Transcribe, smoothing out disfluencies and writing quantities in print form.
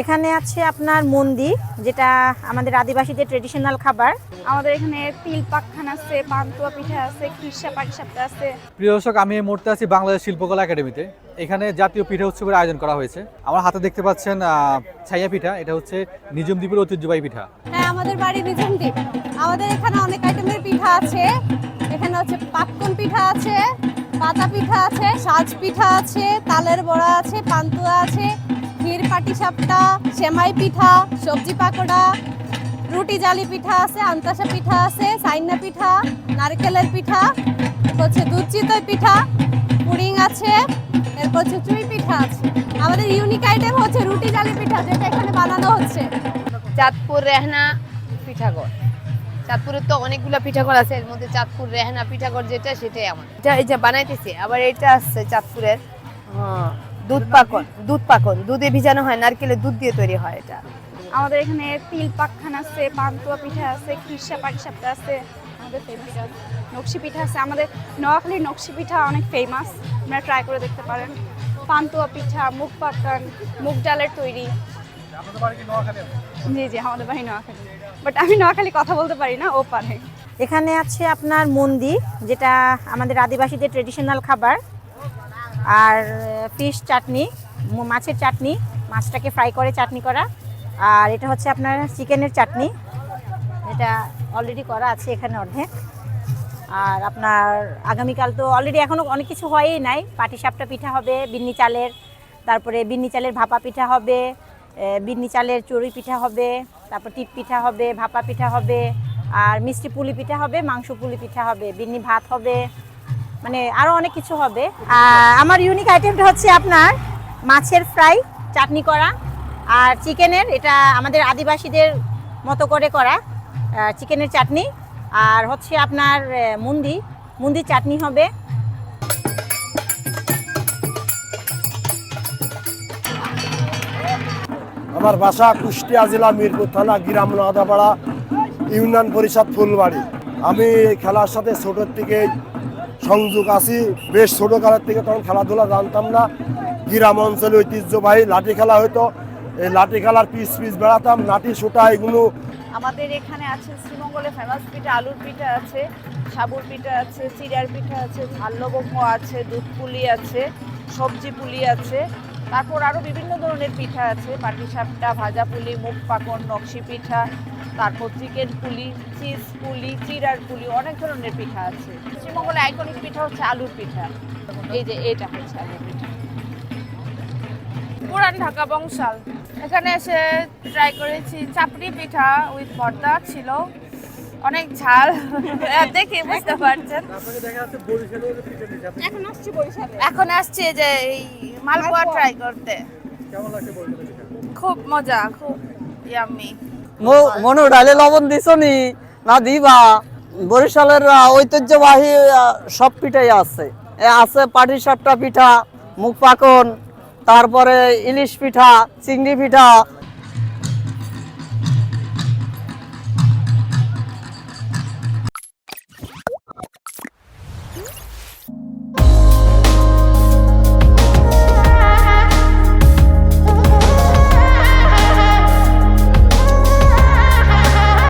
এখানে আছে আপনার মন্দি, যেটা আমাদের আদিবাসীদের ট্রেডিশনাল খাবার। আমাদের এখানে তিল পাকখান আছে, পান্তুয়া পিঠা আছে, খিরসা পাটিসাপটা আছে। প্রিয় দর্শক, আমি এই মুহূর্তে আছি বাংলাদেশ শিল্পকলা একাডেমিতে। এখানে জাতীয় পিঠা উৎসবের আয়োজন করা হয়েছে। আমার হাতে দেখতে পাচ্ছেন ছাইয়া পিঠা। এটা হচ্ছে নিজম দ্বীপের ঐতিহ্যবাহী পিঠা। হ্যাঁ, আমাদের বাড়ি নিজম দ্বীপ। আমাদের এখানে অনেক আইটেমের পিঠা আছে। এখানে হচ্ছে পাক্কন পিঠা আছে, পাতা পিঠা আছে, সাজ পিঠা আছে, তালের বড়া আছে, পান্তুয়া আছে, ক্ষীর পাটিসাপটা, সেমাই পিঠা, সবজি পাকোড়া, রুটি জালি পিঠা আছে, আন্তাসা পিঠা আছে, সাইনা পিঠা, নারকেলের পিঠা, হচ্ছে দুধ চিতই পিঠা, পুডিং আছে, এরপর হচ্ছে চুই পিঠা আছে। আমাদের ইউনিক আইটেম হচ্ছে রুটি জালি পিঠা, যেটা এখানে বানানো হচ্ছে। চাঁদপুর রেহনা পিঠাগড়। চাঁদপুরে তো অনেকগুলো পিঠাগড় আছে, এর মধ্যে চাঁদপুর রেহনা পিঠাগড় যেটা, সেটাই আমার এই যে বানাইতেছি। আবার এটা আসছে চাঁদপুরের দুধ পাকন দুধে ভিজানো হয়, নারকেলের দুধ দিয়ে তৈরি হয় এটা। আমাদের এখানে তিল পাকখান আছে, পান্তুয়া পিঠা আছে, খিরসা পাটিসাপটা আছে, আমাদের ফেমাস নকশি পিঠা আছে। আমাদের নোয়াখালীর নকশি পিঠা অনেক ফেমাস, আপনারা ট্রাই করে দেখতে পারেন। পান্তুয়া পিঠা, মুগ পাকান, মুগ ডালের তৈরি। জি জি, আমাদের বাড়ি নোয়াখালী, বাট আমি নোয়াখালী কথা বলতে পারি না, ও পারে। এখানে আছে আপনার মন্দি, যেটা আমাদের আদিবাসীদের ট্রেডিশনাল খাবার, আর ফিশ চাটনি, মাছের চাটনি, মাছটাকে ফ্রাই করে চাটনি করা। আর এটা হচ্ছে আপনার চিকেনের চাটনি, এটা অলরেডি করা আছে এখানে অর্ধেক। আর আপনার আগামীকাল তো অলরেডি এখনও অনেক কিছু হয়ই নাই। পাটিসাপটা পিঠা হবে বিন্নি চালের, তারপরে বিন্নি চালের ভাপা পিঠা হবে, বিন্নি চালের চড়ুই পিঠা হবে, তারপর টিপ পিঠা হবে, ভাপা পিঠা হবে, আর মিষ্টি পুলি পিঠা হবে, মাংস পুলি পিঠা হবে, বিন্নি ভাত হবে, মানে আরও অনেক কিছু হবে। আমার ইউনিক আইটেমটা হচ্ছে আপনার মাছের ফ্রাই চাটনি করা, আর চিকেনের, এটা আমাদের আদিবাসীদের মতো করে করা চিকেনের চাটনি, আর হচ্ছে আপনার মুন্দির চাটনি হবে। আমার বাসা কুষ্টিয়া জেলা মিরপুর থানা গ্রাম আদাপাড়া ইউনিয়ন পরিষদ ফুলবাড়ি। আমি এই খেলার সাথে ছোটোর থেকে সংযোগ আছি। বেশ ছোটোকালের থেকে তখন খেলাধুলা জানতাম না। গ্রাম অঞ্চলে ঐতিহ্যবাহী লাঠি খেলা হতো, এই লাঠি খেলার পিস বেড়াতাম, লাঠি সোটা এগুলো। আমাদের এখানে আছে শ্রীমঙ্গলের ফেমাস পিঠা, আলুর পিঠা আছে, সাবুর পিঠা আছে, চিড়ার পিঠা আছে, ঝাল লবঙ্গ আছে, দুধ পুলি আছে, সবজি পুলি আছে, তারপর আরও বিভিন্ন ধরনের পিঠা আছে, পাটিসাপটা, ভাজা পুলি, মুগ পাকন, নকশি পিঠা, তারপর চিকেন পুলি, চিজ পুলি, চিড়ার পুলি, অনেক ধরনের পিঠা আছে। শ্রীমঙ্গলের আইকনিক পিঠা হচ্ছে আলুর পিঠা। এই যে এটা হচ্ছে আলুর পিঠা। পুরান ঢাকা বংশাল। এখানে এসে ট্রাই করেছি চাপড়ি পিঠা উইথ ভর্তা ছিল, অনেক ঝাল। দেখে বুঝতে পারছেন। এখন আসছি যে এই মালপোয়া ট্রাই করতে। খুব মজা, খুব ইয়াম্মি। মনু ডালে লবণ দিছনি না দিবা? বরিশালের ঐতিহ্যবাহী সব পিঠাই আছে। আছে পাটিসাপটা পিঠা, মুগ পাকন, তারপরে ইলিশ পিঠা, চিংড়ি পিঠা,